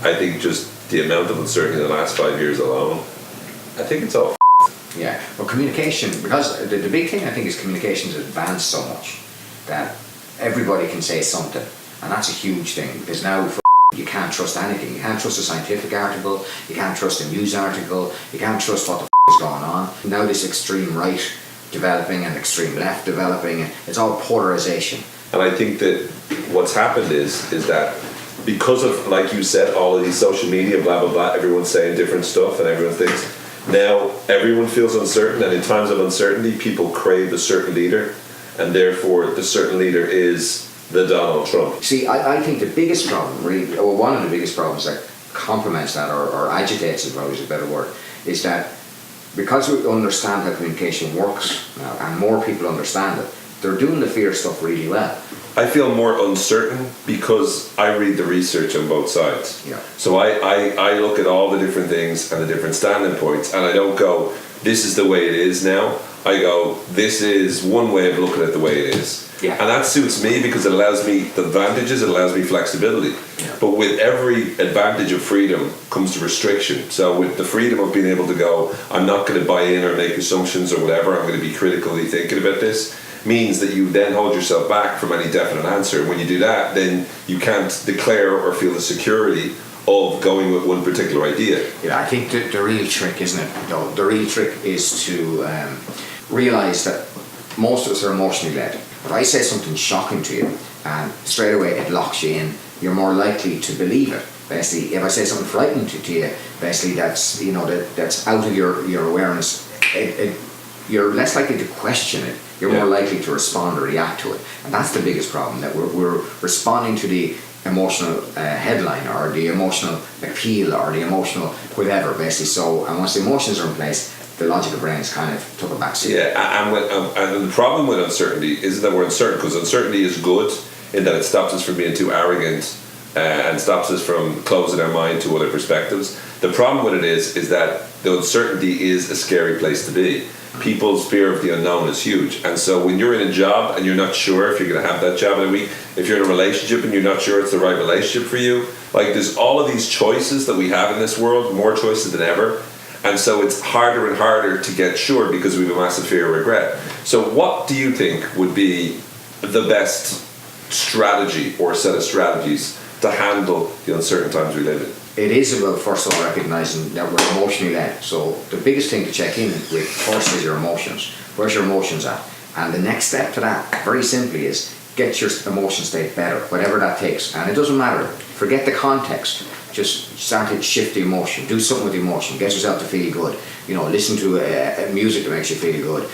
I think just the amount of uncertainty in the last 5 years alone, I think it's all Yeah, well, communication, because the big thing I think is communication has advanced so much that everybody can say something, and that's a huge thing, because now you can't trust anything. You can't trust a scientific article, you can't trust a news article, you can't trust what the is going on. Now this extreme right developing and extreme left developing, and it's all polarization. And I think that what's happened is that because of, like you said, all of these social media, blah, blah, blah, everyone's saying different stuff and everyone thinks, now everyone feels uncertain, and in times of uncertainty, people crave a certain leader, and therefore the certain leader is the Donald Trump. See, I think the biggest problem, really, or one of the biggest problems that complements that, or agitates is probably a better word, is that because we understand how communication works now, and more people understand it, they're doing the fear stuff really well. I feel more uncertain because I read the research on both sides. Yeah. So I look at all the different things and the different standing points, and I don't go, this is the way it is now. I go, this is one way of looking at the way it is. Yeah. And that suits me because it allows me the advantages, it allows me flexibility. Yeah. But with every advantage of freedom comes the restriction. So with the freedom of being able to go, I'm not going to buy in or make assumptions or whatever, I'm going to be critically thinking about this, means that you then hold yourself back from any definite answer. When you do that, then you can't declare or feel the security of going with one particular idea. Yeah, I think the real trick, isn't it? No, the real trick is to realise that most of us are emotionally led. If I say something shocking to you and straight away it locks you in, you're more likely to believe it. Basically, if I say something frightening to you, basically that's that's out of your awareness, you're less likely to question it. You're more likely to respond or react to it, and that's the biggest problem. That we're responding to the emotional headline or the emotional appeal or the emotional whatever, basically. So, and once the emotions are in place, the logical brain's kind of took a back seat. Yeah, and the problem with uncertainty is that we're uncertain because uncertainty is good in that it stops us from being too arrogant and stops us from closing our mind to other perspectives. The problem with it is that the uncertainty is a scary place to be. People's fear of the unknown is huge, and so when you're in a job and you're not sure if you're going to have that job in a week, if you're in a relationship and you're not sure it's the right relationship for you, like there's all of these choices that we have in this world, more choices than ever, and so it's harder and harder to get sure because we have a massive fear of regret. So what do you think would be the best strategy or set of strategies to handle the uncertain times we live in? It is about, first of all, recognising that we're emotionally led. So the biggest thing to check in with first is your emotions. Where's your emotions at? And the next step to that, very simply, is get your emotion state better, whatever that takes. And it doesn't matter. Forget the context. Just start to shift the emotion. Do something with the emotion. Get yourself to feel good. Listen to music that makes you feel good.